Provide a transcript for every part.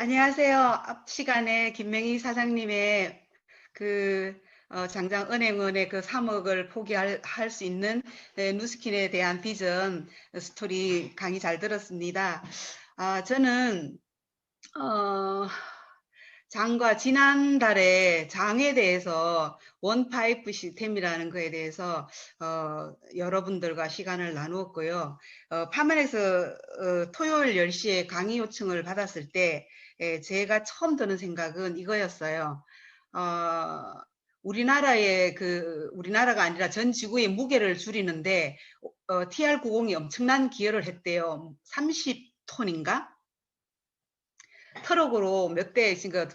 안녕하세요. 앞 시간에 김명희 사장님의 그 장장은행원의 그 3억을 포기할 수 있는 누스킨에 대한 비전 스토리 강의 잘 들었습니다. 저는 어, 장과 지난달에 장에 대해서 원파이프 시스템이라는 거에 대해서 여러분들과 시간을 나누었고요. 파면에서 토요일 10시에 강의 요청을 받았을 때 제가 처음 드는 생각은 이거였어요. 어, 우리나라가 아니라 전 지구의 무게를 줄이는데 TR90이 엄청난 기여를 했대요. 30톤인가? 트럭으로 몇 대 지금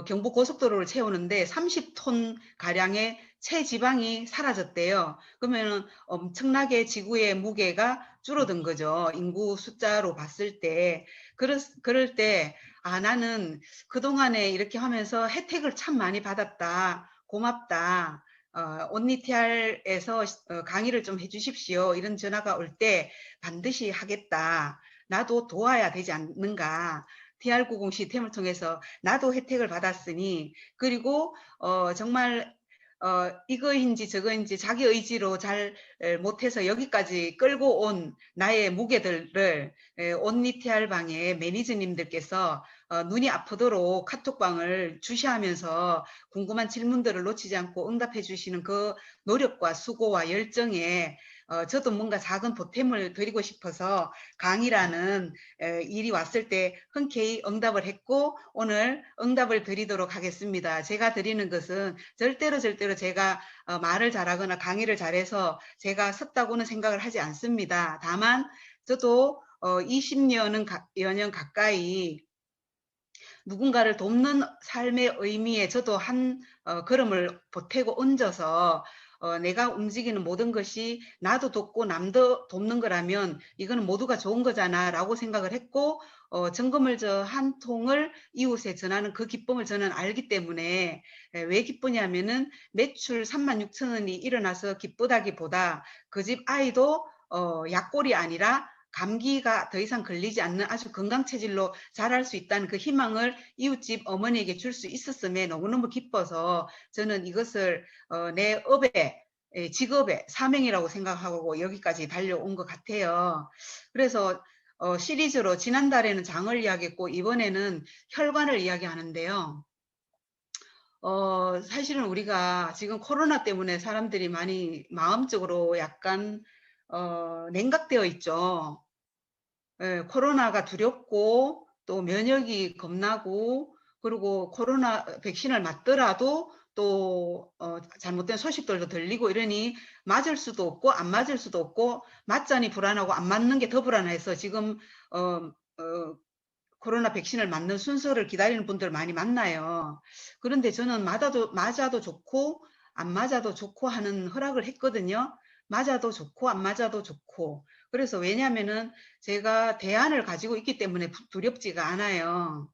경부 고속도로를 채우는데 30톤 가량의 체지방이 사라졌대요. 그러면 엄청나게 지구의 무게가 줄어든 거죠. 인구 숫자로 봤을 때. 그럴 때 나는 그동안에 이렇게 하면서 혜택을 참 많이 받았다. 고맙다. 온니티알에서 강의를 좀 해주십시오. 이런 전화가 올 때 반드시 하겠다. 나도 도와야 되지 않는가. TR90 시스템을 통해서 나도 혜택을 받았으니, 그리고 정말 이거인지 저거인지 자기 의지로 잘 못해서 여기까지 끌고 온 나의 무게들을 온니티알 방의 매니저님들께서 눈이 아프도록 카톡방을 주시하면서 궁금한 질문들을 놓치지 않고 응답해 주시는 그 노력과 수고와 열정에 저도 뭔가 작은 보탬을 드리고 싶어서 강의라는 일이 왔을 때 흔쾌히 응답을 했고, 오늘 응답을 드리도록 하겠습니다. 제가 드리는 것은 절대로 제가 말을 잘하거나 강의를 잘해서 제가 섰다고는 생각을 하지 않습니다. 다만 저도 20년 가까이 누군가를 돕는 삶의 의미에 저도 한 걸음을 보태고 얹어서 내가 움직이는 모든 것이 나도 돕고 남도 돕는 거라면 이거는 모두가 좋은 거잖아 라고 생각을 했고, 점검을 저 한 통을 이웃에 전하는 그 기쁨을 저는 알기 때문에, 왜 기쁘냐면은 매출 36,000원이 일어나서 기쁘다기보다 그 집 아이도 약골이 아니라 감기가 더 이상 걸리지 않는 아주 건강 체질로 자랄 수 있다는 그 희망을 이웃집 어머니에게 줄 수 있었음에 너무너무 기뻐서 저는 이것을 내 직업의 사명이라고 생각하고 여기까지 달려온 것 같아요. 그래서 시리즈로 지난달에는 장을 이야기했고 이번에는 혈관을 이야기하는데요. 사실은 우리가 지금 코로나 때문에 사람들이 많이 마음적으로 약간 냉각되어 있죠. 코로나가 두렵고 또 면역이 겁나고, 그리고 코로나 백신을 맞더라도 또 잘못된 소식들도 들리고 이러니 맞을 수도 없고 안 맞을 수도 없고, 맞자니 불안하고 안 맞는 게 더 불안해서 지금 코로나 백신을 맞는 순서를 기다리는 분들 많이 만나요. 그런데 저는 맞아도 좋고 안 맞아도 좋고 하는 허락을 했거든요. 맞아도 좋고 안 맞아도 좋고. 그래서 왜냐면은 제가 대안을 가지고 있기 때문에 두렵지가 않아요.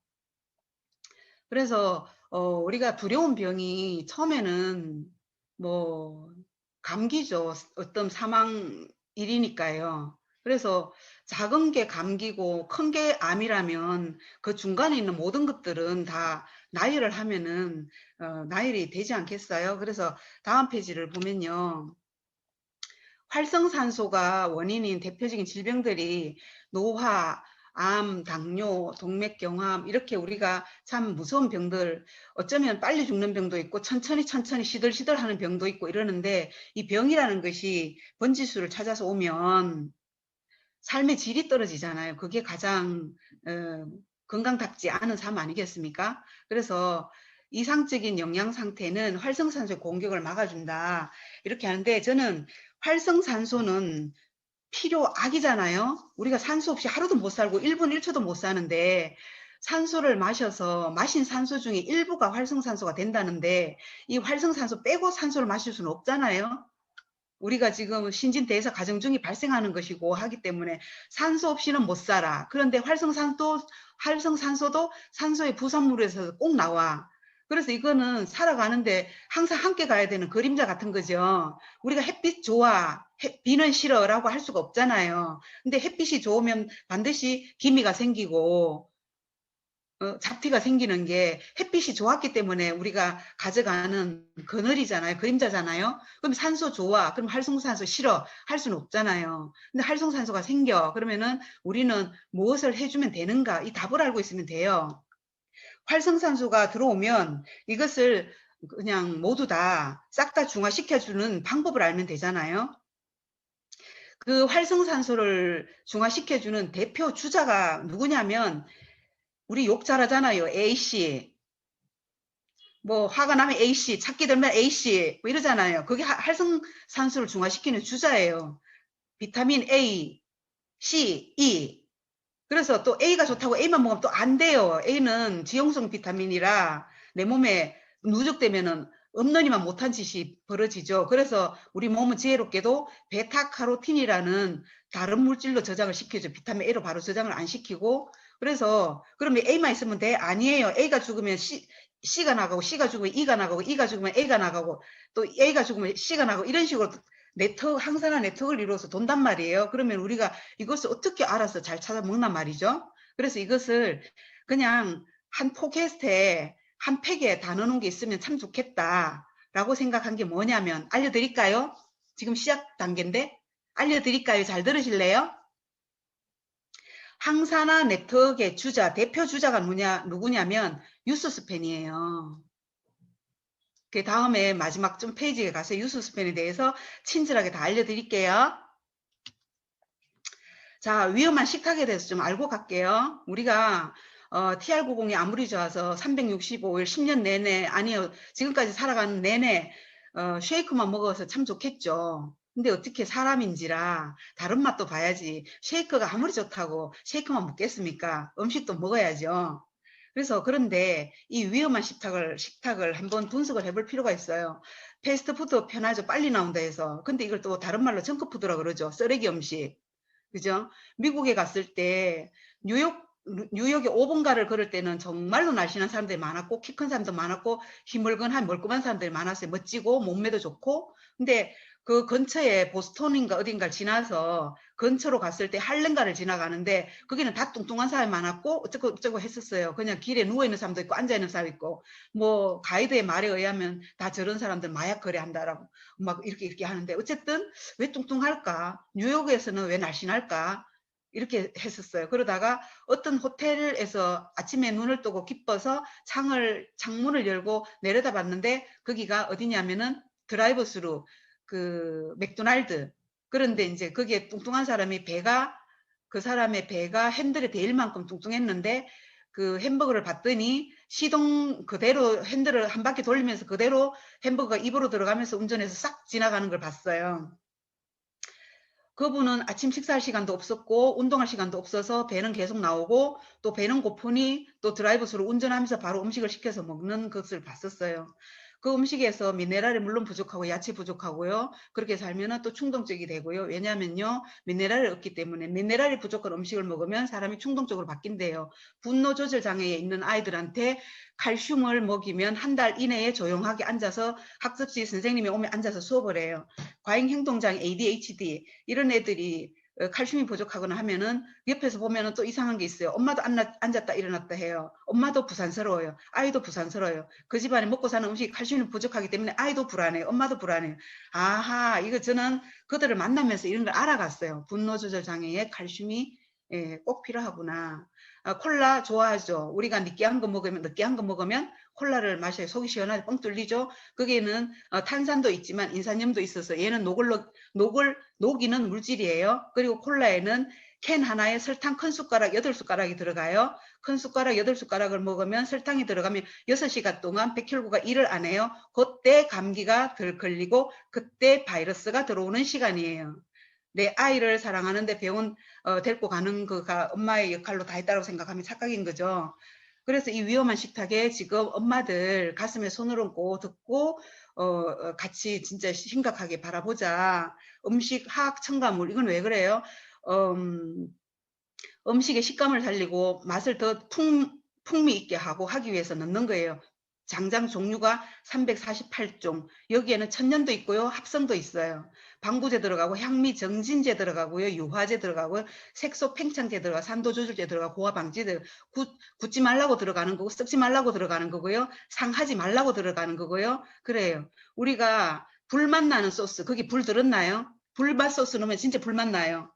그래서 우리가 두려운 병이 처음에는 뭐 감기죠. 어떤 사망일이니까요. 그래서 작은 게 감기고 큰 게 암이라면 그 중간에 있는 모든 것들은 다 나열을 하면은 나열이 되지 않겠어요? 그래서 다음 페이지를 보면요. 활성산소가 원인인 대표적인 질병들이 노화, 암, 당뇨, 동맥경화암, 이렇게 우리가 참 무서운 병들, 어쩌면 빨리 죽는 병도 있고 천천히 시들시들 하는 병도 있고 이러는데, 이 병이라는 것이 번지수를 찾아서 오면 삶의 질이 떨어지잖아요. 그게 가장 건강답지 않은 삶 아니겠습니까? 그래서 이상적인 영양 상태는 활성산소의 공격을 막아준다, 이렇게 하는데, 저는 활성산소는 필요악이잖아요. 우리가 산소 없이 하루도 못 살고 1분 1초도 못 사는데, 산소를 마셔서 마신 산소 중에 일부가 활성산소가 된다는데, 이 활성산소 빼고 산소를 마실 수는 없잖아요. 우리가 지금 신진대사 과정 중에 발생하는 것이고 하기 때문에 산소 없이는 못 살아. 그런데 활성산소도 산소의 부산물에서 꼭 나와. 그래서 이거는 살아가는데 항상 함께 가야 되는 그림자 같은 거죠. 우리가 햇빛 좋아, 비는 싫어라고 할 수가 없잖아요. 근데 햇빛이 좋으면 반드시 기미가 생기고, 잡티가 생기는 게 햇빛이 좋았기 때문에 우리가 가져가는 그늘이잖아요. 그림자잖아요. 그럼 산소 좋아. 그럼 활성산소 싫어. 할 수는 없잖아요. 근데 활성산소가 생겨. 그러면은 우리는 무엇을 해주면 되는가? 이 답을 알고 있으면 돼요. 활성산소가 들어오면 이것을 그냥 모두 다 싹 다 중화시켜주는 방법을 알면 되잖아요. 그 활성산소를 중화시켜주는 대표 주자가 누구냐면 우리 욕 잘하잖아요. A씨. 뭐 화가 나면 A씨, 찾기 들면 A씨 뭐 이러잖아요. 그게 활성산소를 중화시키는 주자예요. 비타민 A, C, E. 그래서 또 A가 좋다고 A만 먹으면 또 안 돼요. A는 지용성 비타민이라 내 몸에 누적되면은 없느니만 못한 짓이 벌어지죠. 그래서 우리 몸은 지혜롭게도 베타카로틴이라는 다른 물질로 저장을 시켜줘. 비타민 A로 바로 저장을 안 시키고. 그래서 그러면 A만 있으면 돼? 아니에요. A가 죽으면 C가 나가고, C가 죽으면 E가 나가고, E가 죽으면 A가 나가고, 또 A가 죽으면 C가 나가고, 이런 식으로 네트워크, 항산화 네트워크를 이루어서 돈단 말이에요. 그러면 우리가 이것을 어떻게 알아서 잘 찾아 먹란 말이죠. 그래서 이것을 그냥 한 포켓에 한 팩에 다 넣어놓은 게 있으면 참 좋겠다라고 생각한 게 뭐냐면, 알려드릴까요? 지금 시작 단계인데 알려드릴까요? 잘 들으실래요? 항산화 네트워크의 주자, 대표 주자가 누구냐면 유스스펜이에요. 그 다음에 마지막 좀 페이지에 가서 유스스펜에 대해서 친절하게 다 알려드릴게요. 자, 위험한 식탁에 대해서 좀 알고 갈게요. 우리가 TR90이 아무리 좋아서 365일 10년 내내, 아니요, 지금까지 살아가는 내내 쉐이크만 먹어서 참 좋겠죠. 근데 어떻게 사람인지라 다른 맛도 봐야지. 쉐이크가 아무리 좋다고 쉐이크만 먹겠습니까? 음식도 먹어야죠. 그래서 그런데 이 위험한 식탁을 한번 분석을 해볼 필요가 있어요. 패스트푸드 편하죠. 빨리 나온다 해서. 근데 이걸 또 다른 말로 정크푸드라 그러죠. 쓰레기 음식. 그죠? 미국에 갔을 때 뉴욕에 5번가를 걸을 때는 정말로 날씬한 사람들이 많았고 키 큰 사람도 많았고 희멀건한 멀끔한 사람들이 많았어요. 멋지고 몸매도 좋고. 근데 그 근처에 보스턴인가 어딘가를 지나서 근처로 갔을 때 할렘가를 지나가는데 거기는 다 뚱뚱한 사람이 많았고 어쩌고 저쩌고 했었어요. 그냥 길에 누워있는 사람도 있고 앉아있는 사람도 있고 뭐 가이드의 말에 의하면 다 저런 사람들 마약 거래한다라고 막 이렇게 하는데 어쨌든 왜 뚱뚱할까? 뉴욕에서는 왜 날씬할까? 이렇게 했었어요. 그러다가 어떤 호텔에서 아침에 눈을 뜨고 기뻐서 창문을 열고 내려다봤는데 거기가 어디냐면은 드라이브 스루 그 맥도날드. 그런데 이제 거기에 뚱뚱한 사람이 그 사람의 배가 핸들에 대일 만큼 뚱뚱했는데 그 햄버거를 봤더니 시동 그대로 핸들을 한 바퀴 돌리면서 그대로 햄버거가 입으로 들어가면서 운전해서 싹 지나가는 걸 봤어요. 그분은 아침 식사할 시간도 없었고 운동할 시간도 없어서 배는 계속 나오고 또 배는 고프니 또 드라이브스루 운전하면서 바로 음식을 시켜서 먹는 것을 봤었어요. 그 음식에서 미네랄이 물론 부족하고 야채 부족하고요. 그렇게 살면은 또 충동적이 되고요. 왜냐면요. 미네랄이 없기 때문에 미네랄이 부족한 음식을 먹으면 사람이 충동적으로 바뀐대요. 분노 조절 장애에 있는 아이들한테 칼슘을 먹이면 한 달 이내에 조용하게 앉아서 학습지 선생님이 오면 앉아서 수업을 해요. 과잉행동장 ADHD 이런 애들이 칼슘이 부족하거나 하면은 옆에서 보면은 또 이상한 게 있어요. 엄마도 앉았다 일어났다 해요. 엄마도 부산스러워요. 아이도 부산스러워요. 그 집안에 먹고 사는 음식이 칼슘이 부족하기 때문에 아이도 불안해요. 엄마도 불안해요. 아하, 이거 저는 그들을 만나면서 이런 걸 알아갔어요. 분노 조절 장애에 칼슘이 꼭 필요하구나. 콜라 좋아하죠. 우리가 느끼한 거 먹으면 콜라를 마셔요. 속이 시원하게 뻥 뚫리죠. 거기에는 탄산도 있지만 인산염도 있어서 얘는 녹이는 물질이에요. 그리고 콜라에는 캔 하나에 설탕 큰 숟가락 8숟가락이 들어가요. 큰 숟가락 8숟가락을 먹으면 설탕이 들어가면 6시간 동안 백혈구가 일을 안 해요. 그때 감기가 덜 걸리고 그때 바이러스가 들어오는 시간이에요. 내 아이를 사랑하는데 병원 데리고 가는 거가 엄마의 역할로 다 했다고 생각하면 착각인 거죠. 그래서 이 위험한 식탁에 지금 엄마들 가슴에 손을 얹고 듣고 같이 진짜 심각하게 바라보자. 음식 화학 첨가물 이건 왜 그래요? 음식의 식감을 살리고 맛을 더 풍미 있게 하고 하기 위해서 넣는 거예요. 장장 종류가 348종. 여기에는 천년도 있고요. 합성도 있어요. 방부제 들어가고 향미 정진제 들어가고요. 유화제 들어가고요. 색소 팽창제 들어가 산도 조절제 들어가고 고화 방지제 굳지 말라고 들어가는 거고 썩지 말라고 들어가는 거고요. 상하지 말라고 들어가는 거고요. 그래요. 우리가 불맛 나는 소스 거기 불 들었나요? 불맛 소스 넣으면 진짜 불맛 나요.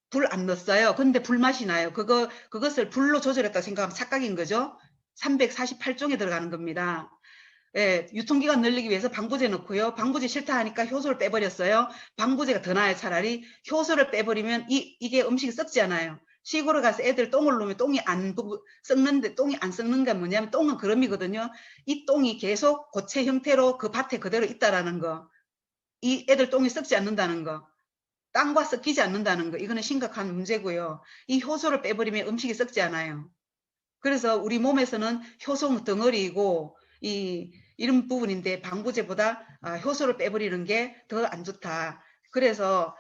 불 안 넣었어요. 근데 불맛이 나요. 그것을 불로 조절했다 생각하면 착각인 거죠. 348종에 들어가는 겁니다. 예, 유통기간 늘리기 위해서 방부제 넣고요. 방부제 싫다 하니까 효소를 빼버렸어요. 방부제가 더 나아요. 차라리 효소를 빼버리면 이게 음식이 썩지 않아요. 시골에 가서 애들 똥을 놓으면 똥이 안 썩는데 똥이 안 썩는 게 뭐냐면 똥은 그름이거든요. 이 똥이 계속 고체 형태로 그 밭에 그대로 있다라는 거. 이 애들 똥이 썩지 않는다는 거. 땅과 섞이지 않는다는 거. 이거는 심각한 문제고요. 이 효소를 빼버리면 음식이 썩지 않아요. 그래서 우리 몸에서는 효소 덩어리이고 이런 부분인데 방부제보다 효소를 빼버리는 게 더 안 좋다. 그래서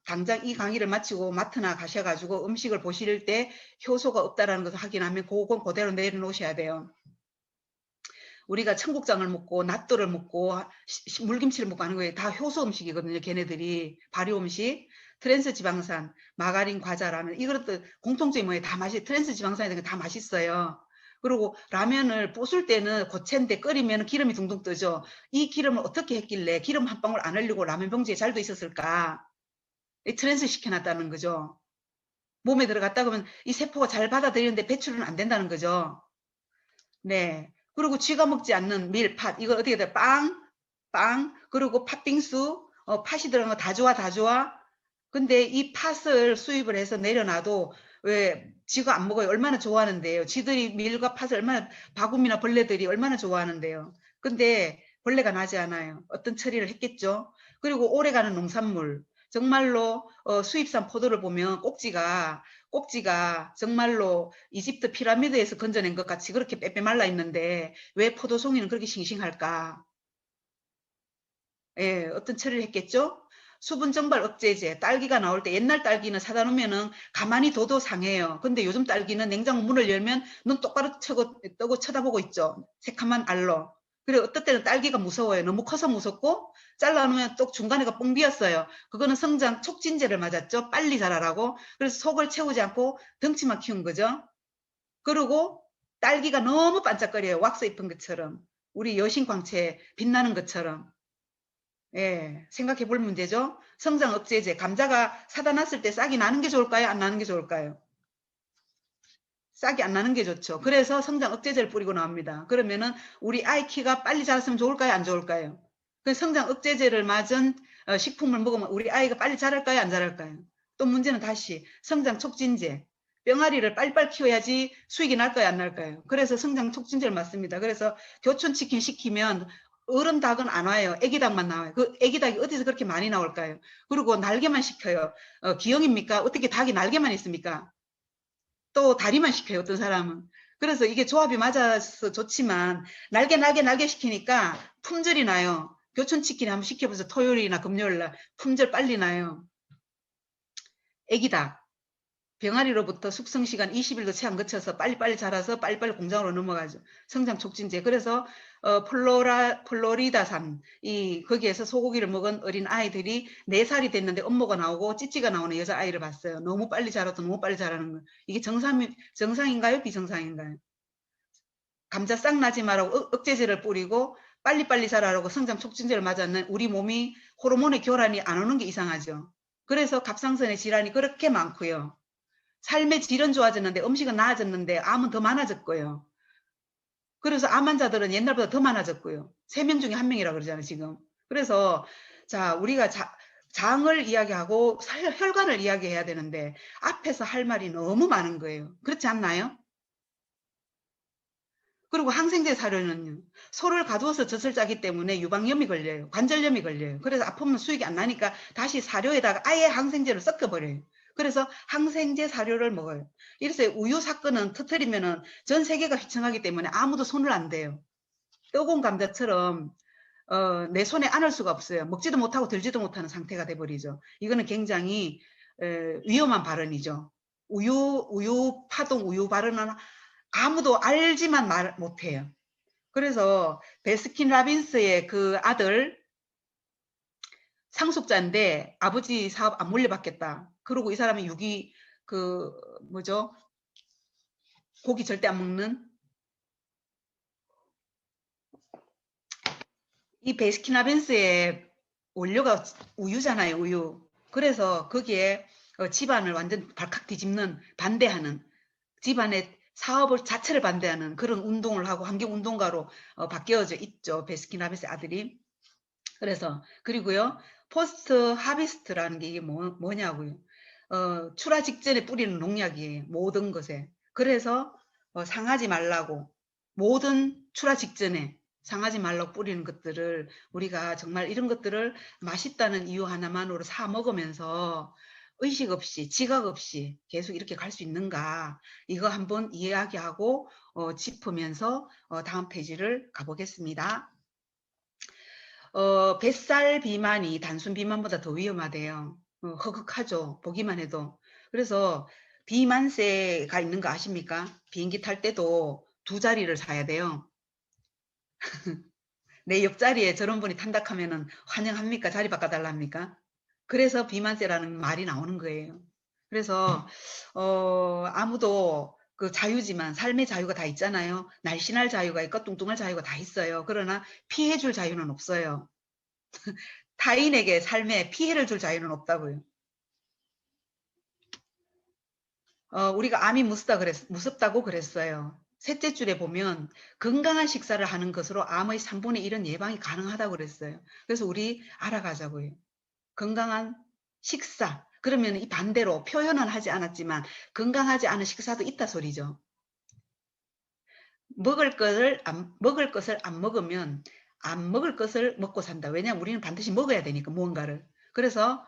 당장 이 강의를 마치고 마트나 가셔가지고 음식을 보실 때 효소가 없다라는 것을 확인하면 그건 그대로 내려놓으셔야 돼요. 우리가 청국장을 먹고 낫또를 먹고 물김치를 먹고 하는 거에 다 효소 음식이거든요. 걔네들이 발효 음식. 트랜스 지방산, 마가린, 과자, 라면 이것도 공통점이 뭐예요? 다 트랜스 지방산이 다 맛있어요. 그리고 라면을 부술 때는 고체인데 끓이면 기름이 둥둥 뜨죠. 이 기름을 어떻게 했길래 기름 한 방울 안 흘리고 라면 봉지에 잘 돼 있었을까? 트랜스 시켜놨다는 거죠. 몸에 들어갔다 그러면 이 세포가 잘 받아들이는데 배출은 안 된다는 거죠. 네. 그리고 쥐가 먹지 않는 밀, 팥. 이거 어떻게 돼? 빵. 그리고 팥빙수. 팥이 들어간 거 다 좋아, 다 좋아. 근데 이 팥을 수입을 해서 내려놔도 왜 쥐가 안 먹어요? 얼마나 좋아하는데요. 쥐들이 밀과 팥을 얼마나 바구미나 벌레들이 얼마나 좋아하는데요. 근데 벌레가 나지 않아요. 어떤 처리를 했겠죠. 그리고 오래가는 농산물. 정말로 수입산 포도를 보면 꼭지가 정말로 이집트 피라미드에서 건져낸 것 같이 그렇게 빼빼 말라 있는데 왜 포도송이는 그렇게 싱싱할까? 예, 어떤 처리를 했겠죠? 수분 증발 억제제, 딸기가 나올 때 옛날 딸기는 사다 놓으면은 가만히 둬도 상해요. 근데 요즘 딸기는 냉장고 문을 열면 눈 똑바로 뜨고 쳐다보고 있죠. 새카만 알로. 그리고 어떨 때는 딸기가 무서워요. 너무 커서 무섭고 잘라놓으면 또 중간에가 뻥 비었어요. 그거는 성장 촉진제를 맞았죠. 빨리 자라라고. 그래서 속을 채우지 않고 덩치만 키운 거죠. 그리고 딸기가 너무 반짝거려요. 왁스 입은 것처럼. 우리 여신광채 빛나는 것처럼. 예, 생각해 볼 문제죠. 성장 억제제, 감자가 사다 놨을 때 싹이 나는 게 좋을까요? 안 나는 게 좋을까요? 싹이 안 나는 게 좋죠. 그래서 성장 억제제를 뿌리고 나옵니다. 그러면은 우리 아이 키가 빨리 자랐으면 좋을까요? 안 좋을까요? 그 성장 억제제를 맞은 식품을 먹으면 우리 아이가 빨리 자랄까요? 안 자랄까요? 또 문제는 다시 성장 촉진제. 병아리를 빨리빨리 키워야지 수익이 날까요? 안 날까요? 그래서 성장 촉진제를 맞습니다. 그래서 교촌치킨 시키면 어른 닭은 안 와요. 애기 닭만 나와요. 그 애기 닭이 어디서 그렇게 많이 나올까요? 그리고 날개만 시켜요. 기형입니까? 어떻게 닭이 날개만 있습니까? 또 다리만 시켜요. 어떤 사람은. 그래서 이게 조합이 맞아서 좋지만 날개 시키니까 품절이 나요. 교촌치킨 한번 시켜보세요. 토요일이나 금요일날 품절 빨리 나요. 애기닭. 병아리로부터 숙성시간 20일도 채 안 거쳐서 빨리빨리 자라서 빨리빨리 공장으로 넘어가죠. 성장 촉진제. 그래서 플로리다산 거기에서 소고기를 먹은 어린 아이들이 4살이 됐는데 엄모가 나오고 찌찌가 나오는 여자아이를 봤어요. 너무 빨리 자라도 너무 빨리 자라는 거. 이게 정상인가요? 비정상인가요? 감자 싹 나지 말라고 억제제를 뿌리고 빨리빨리 자라라고 성장 촉진제를 맞았는 우리 몸이 호르몬의 교란이 안 오는 게 이상하죠. 그래서 갑상선의 질환이 그렇게 많고요. 삶의 질은 좋아졌는데 음식은 나아졌는데 암은 더 많아졌고요. 그래서 암 환자들은 옛날보다 더 많아졌고요. 3명 중에 1명이라 그러잖아요, 지금. 그래서 자, 우리가 장을 이야기하고 혈관을 이야기해야 되는데 앞에서 할 말이 너무 많은 거예요. 그렇지 않나요? 그리고 항생제 사료는요. 소를 가두어서 젖을 짜기 때문에 유방염이 걸려요. 관절염이 걸려요. 그래서 아프면 수익이 안 나니까 다시 사료에다가 아예 항생제를 섞어버려요. 그래서 항생제 사료를 먹어요. 이래서 우유 사건은 터뜨리면은 전 세계가 휘청하기 때문에 아무도 손을 안 대요. 뜨거운 감자처럼 내 손에 안을 수가 없어요. 먹지도 못하고 들지도 못하는 상태가 돼버리죠. 이거는 굉장히 위험한 발언이죠. 우유 파동 우유 발언은 아무도 알지만 말 못해요. 그래서 베스킨 라빈스의 그 아들 상속자인데 아버지 사업 안 물려받겠다. 그리고 이 사람이 그 뭐죠? 고기 절대 안 먹는 이 베스킨라빈스의 원료가 우유잖아요, 우유. 그래서 거기에 집안을 완전 발칵 뒤집는 반대하는 집안의 사업을 자체를 반대하는 그런 운동을 하고 환경운동가로 바뀌어져 있죠. 베스킨라빈스 아들이. 그래서 그리고요. 포스트 하비스트라는 게 이게 뭐냐고요. 출하 직전에 뿌리는 농약이에요. 모든 것에. 그래서 상하지 말라고 모든 출하 직전에 상하지 말라고 뿌리는 것들을 우리가 정말 이런 것들을 맛있다는 이유 하나만으로 사 먹으면서 의식 없이 지각 없이 계속 이렇게 갈 수 있는가 이거 한번 이야기하고 짚으면서 다음 페이지를 가보겠습니다. 뱃살 비만이 단순 비만보다 더 위험하대요. 허극하죠. 보기만 해도. 그래서 비만세가 있는 거 아십니까? 비행기 탈 때도 두 자리를 사야 돼요. 내 옆자리에 저런 분이 탄다 하면은 환영합니까? 자리 바꿔달랍니까? 그래서 비만세라는 말이 나오는 거예요. 그래서 아무도 그 자유지만 삶의 자유가 다 있잖아요. 날씬할 자유가 있고 뚱뚱할 자유가 다 있어요. 그러나 피해줄 자유는 없어요. 타인에게 삶에 피해를 줄 자유는 없다고요. 우리가 암이 무섭다고 그랬어요. 셋째 줄에 보면 건강한 식사를 하는 것으로 암의 3분의 1은 예방이 가능하다고 그랬어요. 그래서 우리 알아가자고요. 건강한 식사. 그러면 이 반대로 표현은 하지 않았지만 건강하지 않은 식사도 있다 소리죠. 먹을 것을 안 먹으면 안 먹을 것을 먹고 산다. 왜냐하면 우리는 반드시 먹어야 되니까 무언가를. 그래서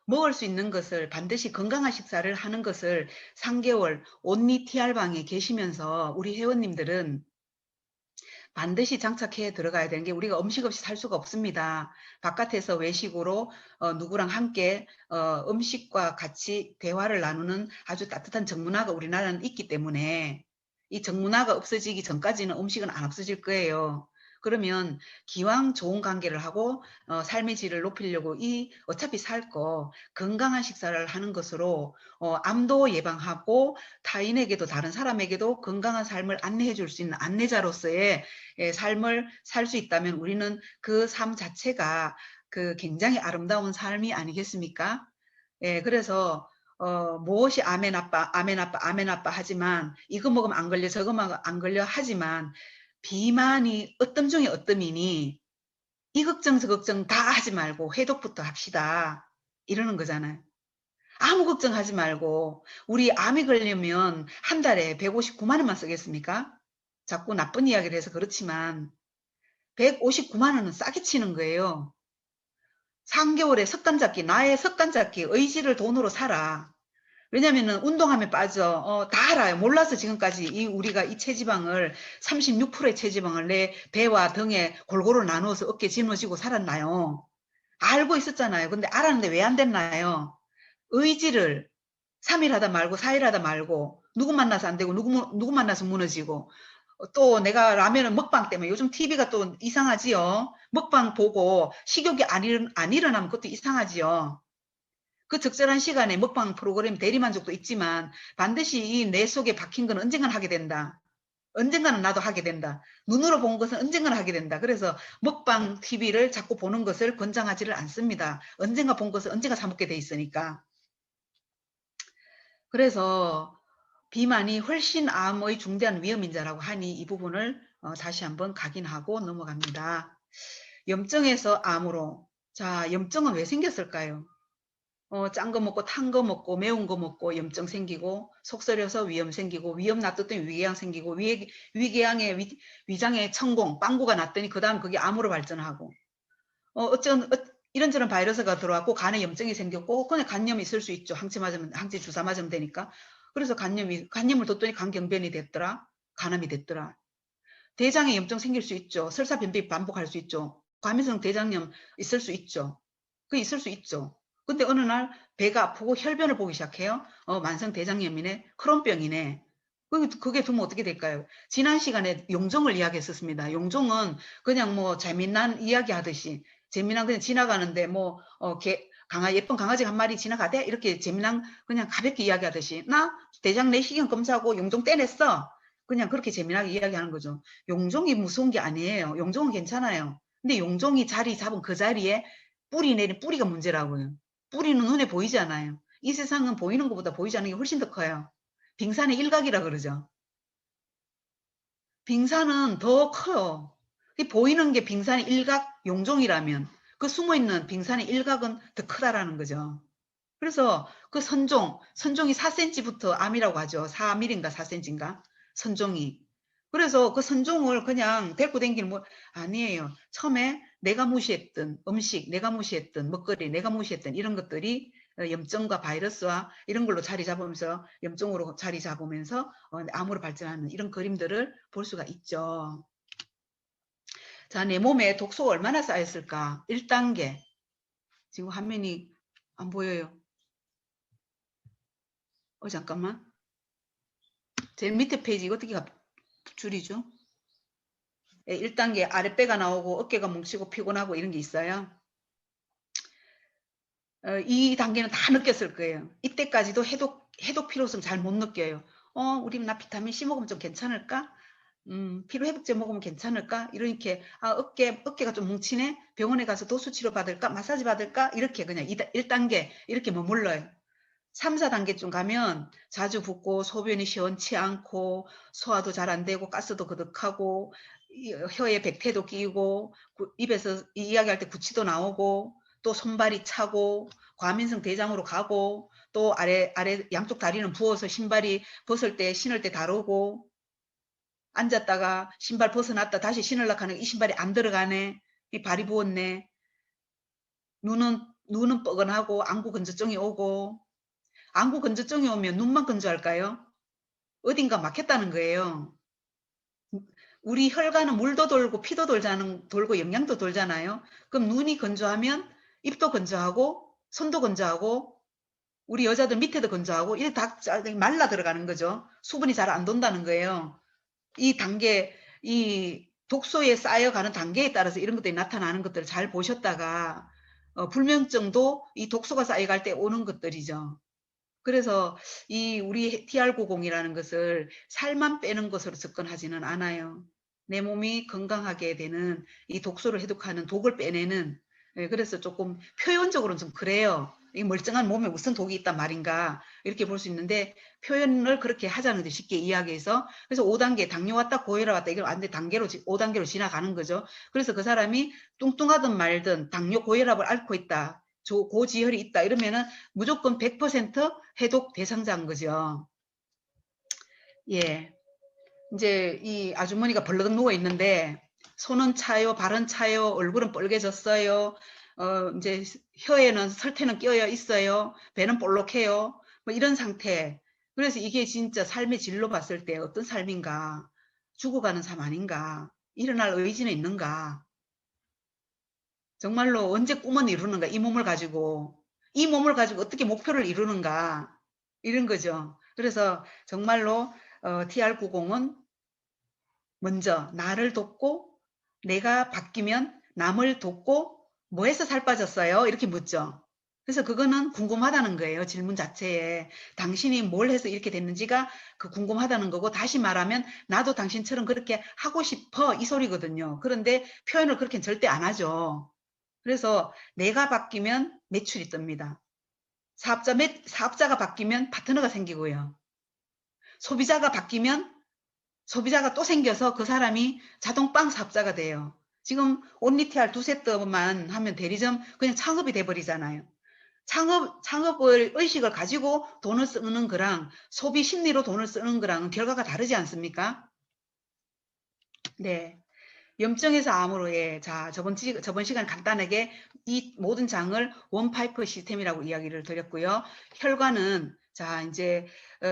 먹을 수 있는 것을 반드시 건강한 식사를 하는 것을 3개월 온리 TR방에 계시면서 우리 회원님들은 반드시 장착해 들어가야 되는 게 우리가 음식 없이 살 수가 없습니다. 바깥에서 외식으로 누구랑 함께 음식과 같이 대화를 나누는 아주 따뜻한 정문화가 우리나라는 있기 때문에 이 정문화가 없어지기 전까지는 음식은 안 없어질 거예요. 그러면 기왕 좋은 관계를 하고 삶의 질을 높이려고 어차피 살 거 건강한 식사를 하는 것으로 암도 예방하고 타인에게도 다른 사람에게도 건강한 삶을 안내해 줄 수 있는 안내자로서의 삶을 살 수 있다면 우리는 그 삶 자체가 그 굉장히 아름다운 삶이 아니겠습니까? 예, 그래서 무엇이 아멘 아빠, 아멘 아빠, 아멘 아빠 하지만 이거 먹으면 안 걸려, 저거 먹으면 안 걸려 하지만 비만이 어떤 중에 어떤이니 이 걱정 저 걱정 다 하지 말고 회독부터 합시다. 이러는 거잖아요. 아무 걱정하지 말고 우리 암이 걸리면 한 달에 159만 원만 쓰겠습니까? 자꾸 나쁜 이야기를 해서 그렇지만 159만 원은 싸게 치는 거예요. 3개월에 석간 잡기, 나의 석간 잡기, 의지를 돈으로 사라. 왜냐면은 운동하면 빠져. 다 알아요. 몰라서 지금까지 우리가 이 체지방을 36%의 체지방을 내 배와 등에 골고루 나누어서 어깨 짊어지고 살았나요? 알고 있었잖아요. 근데 알았는데 왜 안 됐나요? 의지를 3일 하다 말고 4일 하다 말고 누구 만나서 안 되고 누구 만나서 무너지고 또 내가 라면은 먹방 때문에 요즘 TV가 또 이상하지요. 먹방 보고 식욕이 안 일어나면 그것도 이상하지요. 그 적절한 시간에 먹방 프로그램 대리만족도 있지만 반드시 이 뇌 속에 박힌 건 언젠가는 하게 된다. 언젠가는 나도 하게 된다. 눈으로 본 것은 언젠가는 하게 된다. 그래서 먹방 TV를 자꾸 보는 것을 권장하지를 않습니다. 언젠가 본 것을 언젠가 사 먹게 돼 있으니까. 그래서 비만이 훨씬 암의 중대한 위험인자라고 하니 이 부분을 다시 한번 각인하고 넘어갑니다. 염증에서 암으로. 자, 염증은 왜 생겼을까요? 짠 거 먹고 탄 거 먹고 매운 거 먹고 염증 생기고 속 썰여서 위염 생기고 위염 놔뒀더니 위궤양 생기고 위궤양에 위장에 천공 빵구가 났더니 그 다음 그게 암으로 발전하고 이런저런 바이러스가 들어왔고 간에 염증이 생겼고 그냥 간염이 있을 수 있죠. 항체 주사 맞으면 되니까. 그래서 간염을 뒀더니 간경변이 됐더라. 간암이 됐더라. 대장에 염증 생길 수 있죠. 설사 변비 반복할 수 있죠. 과민성 대장염 있을 수 있죠. 그 있을 수 있죠. 근데 어느 날 배가 아프고 혈변을 보기 시작해요. 만성 대장염이네. 크론병이네. 그게 두면 어떻게 될까요? 지난 시간에 용종을 이야기했었습니다. 용종은 그냥 뭐 재미난 이야기 하듯이 재미난 그냥 지나가는데 뭐 예쁜 강아지 한 마리 지나가대 이렇게 재미난 그냥 가볍게 이야기하듯이 나 대장 내시경 검사하고 용종 떼냈어. 그냥 그렇게 재미나게 이야기하는 거죠. 용종이 무서운 게 아니에요. 용종은 괜찮아요. 근데 용종이 자리 잡은 그 자리에 뿌리 내린 뿌리가 문제라고요. 뿌리는 눈에 보이지 않아요. 이 세상은 보이는 것보다 보이지 않는 게 훨씬 더 커요. 빙산의 일각이라 그러죠. 빙산은 더 커요. 보이는 게 빙산의 일각 용종이라면 그 숨어있는 빙산의 일각은 더 크다라는 거죠. 그래서 그 선종이 4cm부터 암이라고 하죠. 4mm인가 4cm인가 선종이. 그래서 그 선종을 그냥 데리고 다니기는 뭐 아니에요. 처음에 내가 무시했던 음식, 내가 무시했던 먹거리, 내가 무시했던 이런 것들이 염증과 바이러스와 이런 걸로 자리 잡으면서 염증으로 자리 잡으면서 암으로 발전하는 이런 그림들을 볼 수가 있죠. 자, 내 몸에 독소가 얼마나 쌓였을까? 1단계. 지금 화면이 안 보여요. 잠깐만. 제일 밑에 페이지 이거 어떻게 줄이죠? 1단계 아랫배가 나오고 어깨가 뭉치고 피곤하고 이런 게 있어요. 이 단계는 다 느꼈을 거예요. 이때까지도 해독 필요성 잘 못 느껴요. 우리 나 비타민 C 먹으면 좀 괜찮을까? 피로회복제 먹으면 괜찮을까? 이렇게 어깨가 좀 뭉치네? 병원에 가서 도수 치료 받을까? 마사지 받을까? 이렇게 그냥 1단계 이렇게 머물러요. 3, 4단계쯤 가면 자주 붓고 소변이 시원치 않고 소화도 잘 안 되고 가스도 그득하고 혀에 백태도 끼고 입에서 이야기할 때 구취도 나오고 또 손발이 차고 과민성 대장으로 가고 또 아래 양쪽 다리는 부어서 신발이 벗을 때 신을 때 다르고 앉았다가 신발 벗어놨다 다시 신으려고 하는 이 신발이 안 들어가네. 이 발이 부었네. 눈은 뻐근하고 안구 건조증이 오고 안구 건조증이 오면 눈만 건조할까요? 어딘가 막혔다는 거예요. 우리 혈관은 물도 돌고 피도 돌고 영양도 돌잖아요. 그럼 눈이 건조하면 입도 건조하고 손도 건조하고 우리 여자들 밑에도 건조하고 이게 다 말라 들어가는 거죠. 수분이 잘 안 돈다는 거예요. 이 단계, 이 독소에 쌓여가는 단계에 따라서 이런 것들이 나타나는 것들을 잘 보셨다가 불면증도 이 독소가 쌓여갈 때 오는 것들이죠. 그래서 이 우리 TR90이라는 것을 살만 빼는 것으로 접근하지는 않아요. 내 몸이 건강하게 되는 이 독소를 해독하는 독을 빼내는 그래서 조금 표현적으로는 좀 그래요. 이 멀쩡한 몸에 무슨 독이 있단 말인가 이렇게 볼 수 있는데 표현을 그렇게 하자는데 쉽게 이야기해서 그래서 5단계 당뇨 왔다 고혈압 왔다 이걸 안 돼 단계로 5단계로 지나가는 거죠. 그래서 그 사람이 뚱뚱하든 말든 당뇨 고혈압을 앓고 있다. 고지혈이 있다 이러면은 무조건 100% 해독 대상자인 거죠. 예. 이제 이 아주머니가 벌렁 누워 있는데 손은 차요, 발은 차요, 얼굴은 빨개졌어요. 이제 혀에는 설태는 끼어 있어요. 배는 볼록해요. 뭐 이런 상태. 그래서 이게 진짜 삶의 질로 봤을 때 어떤 삶인가? 죽어가는 삶 아닌가? 일어날 의지는 있는가? 정말로 언제 꿈은 이루는가? 이 몸을 가지고 어떻게 목표를 이루는가? 이런 거죠. 그래서 정말로 TR90은 먼저 나를 돕고 내가 바뀌면 남을 돕고 뭐 해서 살 빠졌어요? 이렇게 묻죠. 그래서 그거는 궁금하다는 거예요. 질문 자체에. 당신이 뭘 해서 이렇게 됐는지가 궁금하다는 거고 다시 말하면 나도 당신처럼 그렇게 하고 싶어 이 소리거든요. 그런데 표현을 그렇게 절대 안 하죠. 그래서 내가 바뀌면 매출이 뜹니다. 사업자가 바뀌면 파트너가 생기고요. 소비자가 바뀌면 소비자가 또 생겨서 그 사람이 자동빵 사업자가 돼요. 지금 온리티알 두 세트만 하면 대리점 그냥 창업이 돼버리잖아요. 창업을 의식을 가지고 돈을 쓰는 거랑 소비 심리로 돈을 쓰는 거랑 결과가 다르지 않습니까? 네. 염증에서 암으로 자 저번 시간 간단하게 이 모든 장을 원파이프 시스템이라고 이야기를 드렸고요. 혈관은 자 이제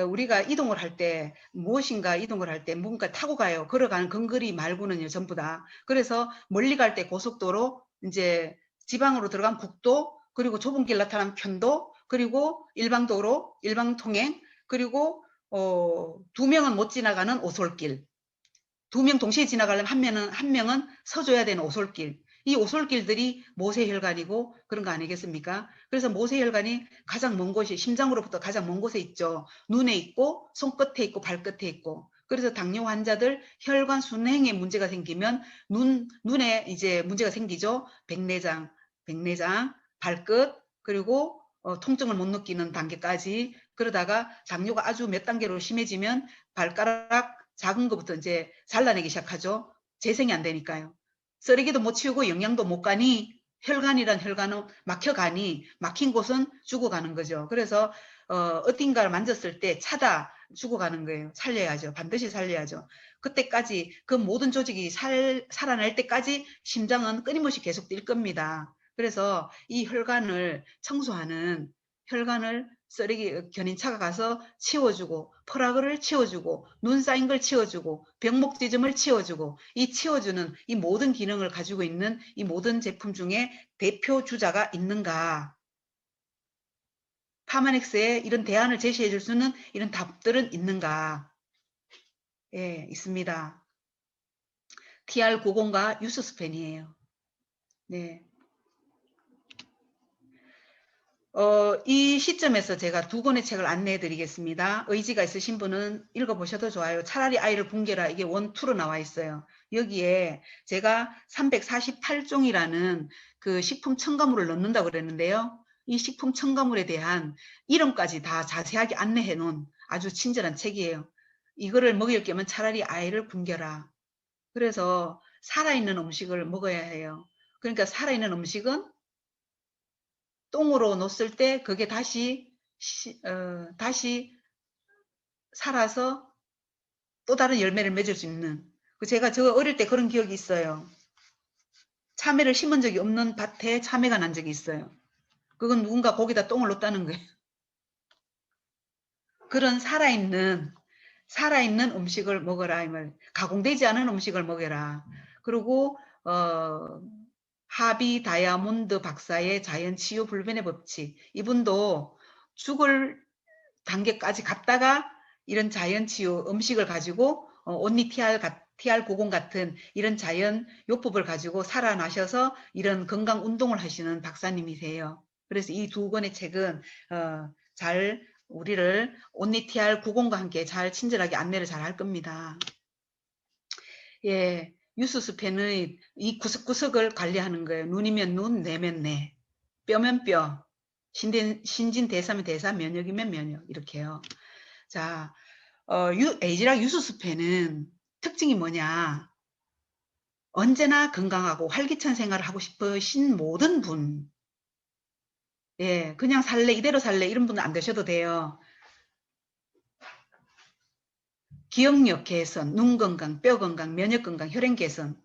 우리가 이동을 할 때 무엇인가 이동을 할 때 뭔가 타고 가요. 걸어가는 근거리 말고는요 전부 다. 그래서 멀리 갈 때 고속도로 이제 지방으로 들어간 국도 그리고 좁은 길 나타난 편도 그리고 일방도로 일방통행 그리고 두 명은 못 지나가는 오솔길. 두 명 동시에 지나가려면 한 명은 서줘야 되는 오솔길. 이 오솔길들이 모세혈관이고 그런 거 아니겠습니까? 그래서 모세혈관이 가장 먼 곳이 심장으로부터 가장 먼 곳에 있죠. 눈에 있고 손끝에 있고 발끝에 있고. 그래서 당뇨 환자들 혈관 순행에 문제가 생기면 눈에 이제 문제가 생기죠. 백내장, 발끝, 그리고 통증을 못 느끼는 단계까지. 그러다가 당뇨가 아주 몇 단계로 심해지면 발가락 작은 것부터 이제 잘라내기 시작하죠. 재생이 안 되니까요. 쓰레기도 못 치우고 영양도 못 가니 혈관이란 혈관은 막혀가니 막힌 곳은 죽어가는 거죠. 그래서 어딘가를 만졌을 때 차다 죽어가는 거예요. 살려야죠. 반드시 살려야죠. 그때까지 그 모든 조직이 살아날 때까지 심장은 끊임없이 계속 뛸 겁니다. 그래서 이 혈관을 청소하는 혈관을 쓰레기 견인차가 가서 치워주고 포라그를 치워주고 눈 쌓인 걸 치워주고 병목지점을 치워주고 이 치워주는 이 모든 기능을 가지고 있는 이 모든 제품 중에 대표 주자가 있는가? 파마넥스에 이런 대안을 제시해 줄 수 있는 이런 답들은 있는가? 예, 있습니다. TR90과 유스스펜이에요. 네. 이 시점에서 제가 두 권의 책을 안내해 드리겠습니다. 의지가 있으신 분은 읽어보셔도 좋아요. 차라리 아이를 붕괴라 이게 원투로 나와 있어요. 여기에 제가 348종이라는 그 식품 첨가물을 넣는다고 그랬는데요. 이 식품 첨가물에 대한 이름까지 다 자세하게 안내해 놓은 아주 친절한 책이에요. 이거를 먹일 겸은 차라리 아이를 붕괴라. 그래서 살아있는 음식을 먹어야 해요. 그러니까 살아있는 음식은 똥으로 놓았을 때 그게 다시 살아서 또 다른 열매를 맺을 수 있는. 제가 저 어릴 때 그런 기억이 있어요. 참외를 심은 적이 없는 밭에 참외가 난 적이 있어요. 그건 누군가 거기다 똥을 놓았다는 거예요. 그런 살아있는 음식을 먹어라. 이 말. 가공되지 않은 음식을 먹여라. 그리고 하비 다이아몬드 박사의 자연 치유 불변의 법칙. 이분도 죽을 단계까지 갔다가 이런 자연 치유 음식을 가지고 온리 TR90 같은 이런 자연 요법을 가지고 살아나셔서 이런 건강 운동을 하시는 박사님이세요. 그래서 이 두 권의 책은 잘 우리를 온리 TR90과 함께 잘 친절하게 안내를 잘 할 겁니다. 예, 유수스펜의 이 구석구석을 관리하는 거예요. 눈이면 눈, 뇌면 뇌, 뼈면 뼈, 신진대사면 대사, 면역이면 면역 이렇게요. 자, 에이지락 유수스펜은 특징이 뭐냐? 언제나 건강하고 활기찬 생활을 하고 싶으신 모든 분, 예, 그냥 살래 이대로 살래 이런 분은 안 되셔도 돼요. 기억력 개선, 눈 건강, 뼈 건강, 면역 건강, 혈행 개선.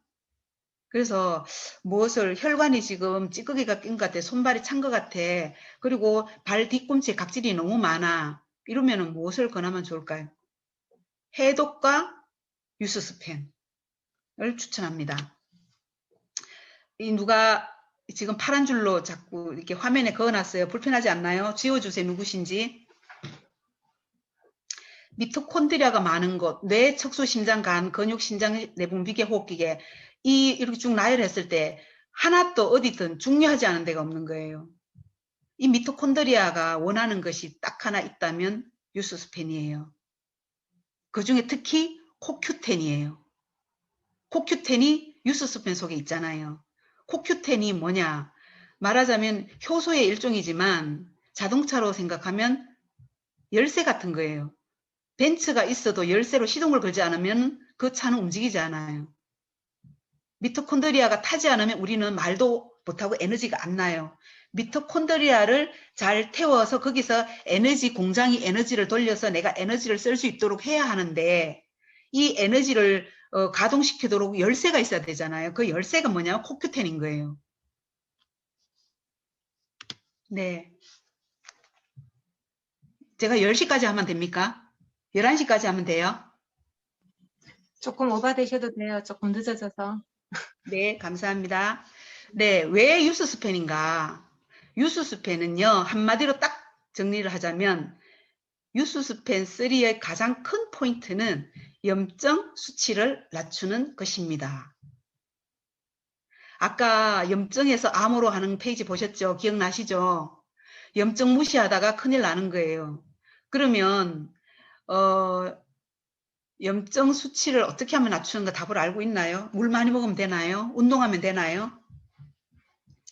그래서 무엇을 혈관이 지금 찌꺼기가 낀 것 같아. 손발이 찬 것 같아. 그리고 발 뒤꿈치에 각질이 너무 많아. 이러면 무엇을 권하면 좋을까요? 해독과 유스스펜을 추천합니다. 이 누가 지금 파란 줄로 자꾸 이렇게 화면에 그어놨어요. 불편하지 않나요? 지워주세요. 누구신지. 미토콘드리아가 많은 곳, 뇌, 척수, 심장, 간, 근육, 신장, 내분, 비계, 호흡기계 이렇게 쭉 나열했을 때 하나도 어디든 중요하지 않은 데가 없는 거예요. 이 미토콘드리아가 원하는 것이 딱 하나 있다면 유스스펜이에요. 그 중에 특히 코큐텐이에요. 코큐텐이 유스스펜 속에 있잖아요. 코큐텐이 뭐냐? 말하자면 효소의 일종이지만 자동차로 생각하면 열쇠 같은 거예요. 벤츠가 있어도 열쇠로 시동을 걸지 않으면 그 차는 움직이지 않아요. 미토콘드리아가 타지 않으면 우리는 말도 못하고 에너지가 안 나요. 미토콘드리아를 잘 태워서 거기서 에너지 공장이 에너지를 돌려서 내가 에너지를 쓸 수 있도록 해야 하는데 이 에너지를 가동시키도록 열쇠가 있어야 되잖아요. 그 열쇠가 뭐냐면 코큐텐인 거예요. 네. 제가 10시까지 하면 됩니까? 11시까지 하면 돼요? 조금 오버되셔도 돼요. 조금 늦어져서. 네, 감사합니다. 네, 왜 유스스펜인가? 유스스펜은요, 한마디로 딱 정리를 하자면 유수스펜 3의 가장 큰 포인트는 염증 수치를 낮추는 것입니다. 아까 염증에서 암으로 하는 페이지 보셨죠? 기억나시죠? 염증 무시하다가 큰일 나는 거예요. 그러면 염증 수치를 어떻게 하면 낮추는가 답을 알고 있나요? 물 많이 먹으면 되나요? 운동하면 되나요?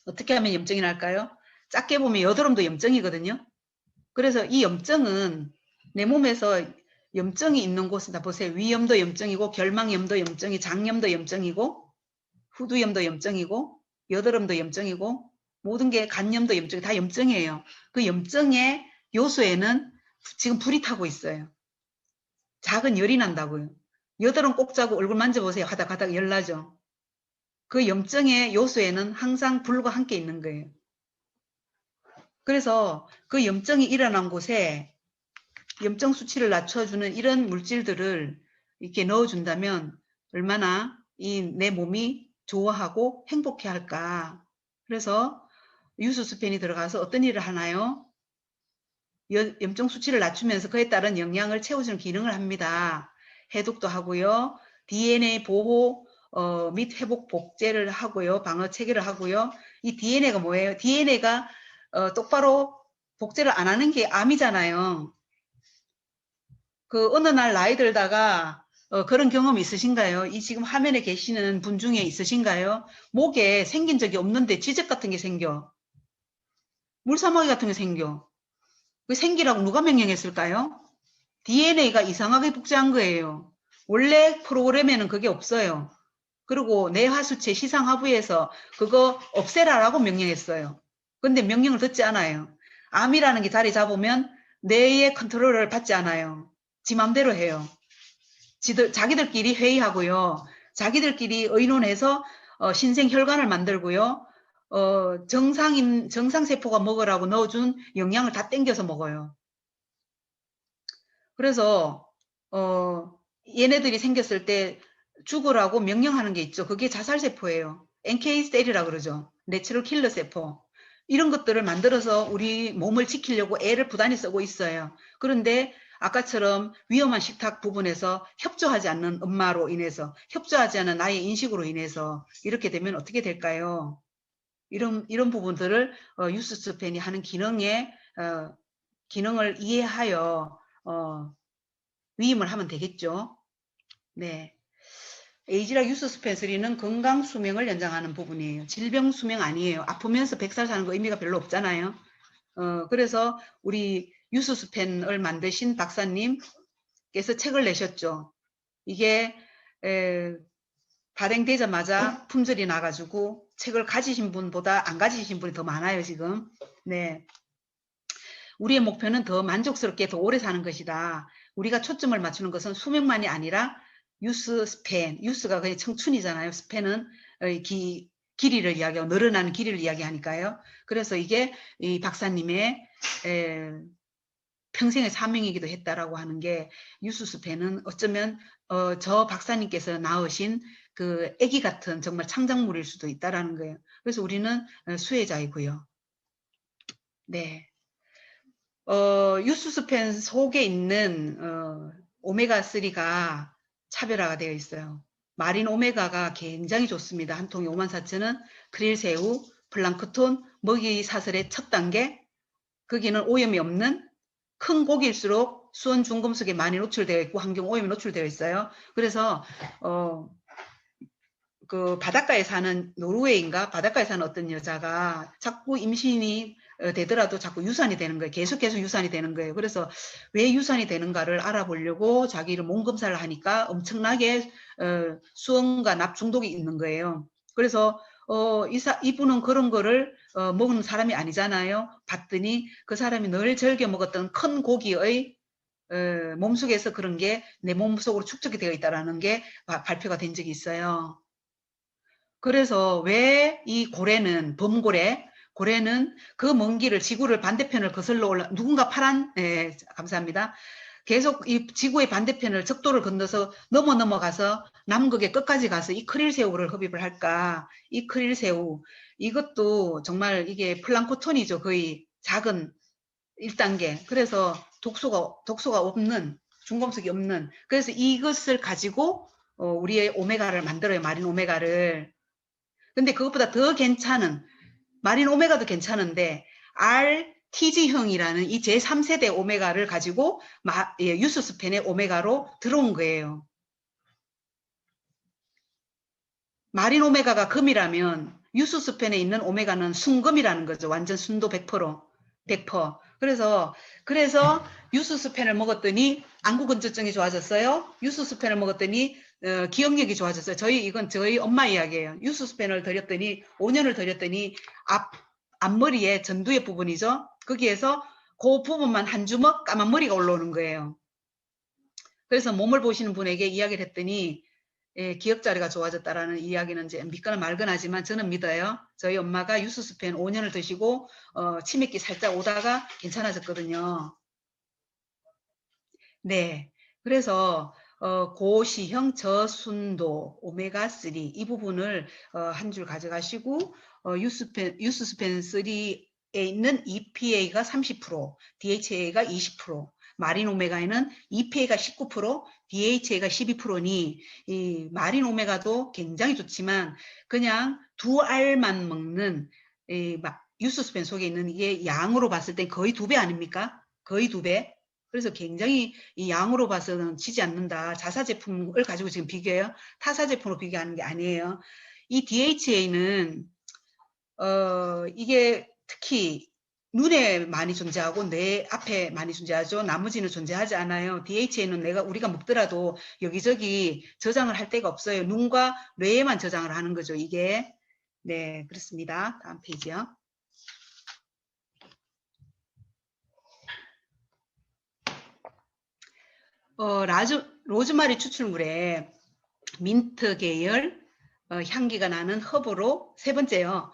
어떻게 하면 염증이 날까요? 작게 보면 여드름도 염증이거든요. 그래서 이 염증은 내 몸에서 염증이 있는 곳은 다 보세요. 위염도 염증이고 결막염도 염증이, 장염도 염증이고 후두염도 염증이고 여드름도 염증이고 모든 게 간염도 염증이 다 염증이에요. 그 염증의 요소에는 지금 불이 타고 있어요. 작은 열이 난다고요. 여드름 꼭 자고 얼굴 만져보세요. 하다가다 열나죠. 그 염증의 요소에는 항상 불과 함께 있는 거예요. 그래서 그 염증이 일어난 곳에 염증 수치를 낮춰주는 이런 물질들을 이렇게 넣어준다면 얼마나 내 몸이 좋아하고 행복해 할까. 그래서 유수스펜이 들어가서 어떤 일을 하나요? 염증 수치를 낮추면서 그에 따른 영양을 채워주는 기능을 합니다. 해독도 하고요. DNA 보호 및 회복 복제를 하고요. 방어 체계를 하고요. 이 DNA가 뭐예요? DNA가 똑바로 복제를 안 하는 게 암이잖아요. 그 어느 날 나이 들다가 그런 경험 있으신가요? 이 지금 화면에 계시는 분 중에 있으신가요? 목에 생긴 적이 없는데 지적 같은 게 생겨. 물사마귀 같은 게 생겨. 그 생기라고 누가 명령했을까요? DNA가 이상하게 복제한 거예요. 원래 프로그램에는 그게 없어요. 그리고 뇌하수체 시상하부에서 그거 없애라라고 명령했어요. 근데 명령을 듣지 않아요. 암이라는 게 자리 잡으면 뇌의 컨트롤을 받지 않아요. 지 맘대로 해요. 자기들끼리 회의하고요. 자기들끼리 의논해서 신생 혈관을 만들고요. 정상세포가 먹으라고 넣어준 영양을 다 땡겨서 먹어요. 그래서 얘네들이 생겼을 때 죽으라고 명령하는 게 있죠. 그게 자살세포예요. NK 셀이라고 그러죠. 내추럴 킬러 세포. 이런 것들을 만들어서 우리 몸을 지키려고 애를 부단히 쓰고 있어요. 그런데 아까처럼 위험한 식탁 부분에서 협조하지 않는 엄마로 인해서, 협조하지 않은 나의 인식으로 인해서 이렇게 되면 어떻게 될까요? 이런 부분들을 유스스펜이 하는 기능을 이해하여 위임을 하면 되겠죠. 네. 에이지라 유스스펜3는 건강 수명을 연장하는 부분이에요. 질병 수명 아니에요. 아프면서 100살 사는 거 의미가 별로 없잖아요. 그래서 우리 유스스펜을 만드신 박사님께서 책을 내셨죠. 이게 발행되자마자 품절이 나가지고 책을 가지신 분보다 안 가지신 분이 더 많아요, 지금. 네. 우리의 목표는 더 만족스럽게 더 오래 사는 것이다. 우리가 초점을 맞추는 것은 수명만이 아니라 유스스펜, 유스가 그냥 청춘이잖아요. 스펜은 길이를 이야기하고 늘어나는 길이를 이야기하니까요. 그래서 이게 이 박사님의 평생의 사명이기도 했다라고 하는 게 유스스펜은 어쩌면 저 박사님께서 낳으신 그 아기 같은 정말 창작물일 수도 있다라는 거예요. 그래서 우리는 수혜자이고요. 네. 유스스펜 속에 있는 오메가3가 차별화가 되어 있어요. 마린 오메가가 굉장히 좋습니다. 한 통에 54,000원, 크릴새우, 플랑크톤, 먹이 사슬의 첫 단계, 거기는 오염이 없는 큰 고기일수록 수은 중금속에 많이 노출되어 있고 환경 오염이 노출되어 있어요. 그래서 그 바닷가에 사는 노르웨이인가 바닷가에 사는 어떤 여자가 자꾸 임신이 되더라도 자꾸 유산이 되는 거예요. 계속 유산이 되는 거예요. 그래서 왜 유산이 되는가를 알아보려고 자기를 몸 검사를 하니까 엄청나게 수은과 납 중독이 있는 거예요. 그래서 이분은 그런 거를 먹는 사람이 아니잖아요. 봤더니 그 사람이 늘 즐겨 먹었던 큰 고기의 몸속에서 그런 게 내 몸속으로 축적이 되어 있다는 게 발표가 된 적이 있어요. 그래서 왜 이 고래는 그 먼 길을 지구를 반대편을 거슬러 올라 누군가 감사합니다. 계속 이 지구의 반대편을 적도를 건너서 넘어가서 남극의 끝까지 가서 이 크릴새우를 흡입을 할까? 이 크릴새우 이것도 정말 이게 플랑크톤이죠. 거의 작은 1단계. 그래서 독소가 없는, 중금속이 없는, 그래서 이것을 가지고 우리의 오메가를 만들어요. 마린 오메가를. 근데 그것보다 더 괜찮은, 마린 오메가도 괜찮은데 RTG형이라는 이 제3세대 오메가를 가지고 유수스펜의 오메가로 들어온 거예요. 마린 오메가가 금이라면 유수스펜에 있는 오메가는 순금이라는 거죠. 완전 순도 100%. 100%. 그래서 유수스펜을 먹었더니 안구 건조증이 좋아졌어요. 유수스펜을 먹었더니 기억력이 좋아졌어요. 이건 저희 엄마 이야기예요. 유수스펜을 들였더니 5년을 들였더니 앞머리에 전두의 부분이죠. 거기에서 그 부분만 한 주먹 까만 머리가 올라오는 거예요. 그래서 몸을 보시는 분에게 이야기를 했더니 기억자리가 좋아졌다라는 이야기는 이제 믿거나 말거나 하지만 저는 믿어요. 저희 엄마가 유수스펜 5년을 드시고 치매기 살짝 오다가 괜찮아졌거든요. 네, 그래서 고시형 저순도 오메가3 이 부분을 한 줄 가져가시고 유수스펜 3에 있는 EPA가 30%, DHA가 20%, 마린 오메가에는 EPA가 19%, DHA가 12%니 이 마린 오메가도 굉장히 좋지만 그냥 두 알만 먹는 유수스펜 속에 있는 이게 양으로 봤을 때 거의 2배 아닙니까? 거의 2배. 그래서 굉장히 이 양으로 봐서는 지지 않는다. 자사 제품을 가지고 지금 비교해요. 타사 제품으로 비교하는 게 아니에요. 이 DHA는 이게 특히 눈에 많이 존재하고 뇌 앞에 많이 존재하죠. 나머지는 존재하지 않아요. DHA는 우리가 먹더라도 여기저기 저장을 할 데가 없어요. 눈과 뇌에만 저장을 하는 거죠. 이게. 네, 그렇습니다. 다음 페이지요. 로즈마리 추출물에 민트 계열 향기가 나는 허브로 세 번째요.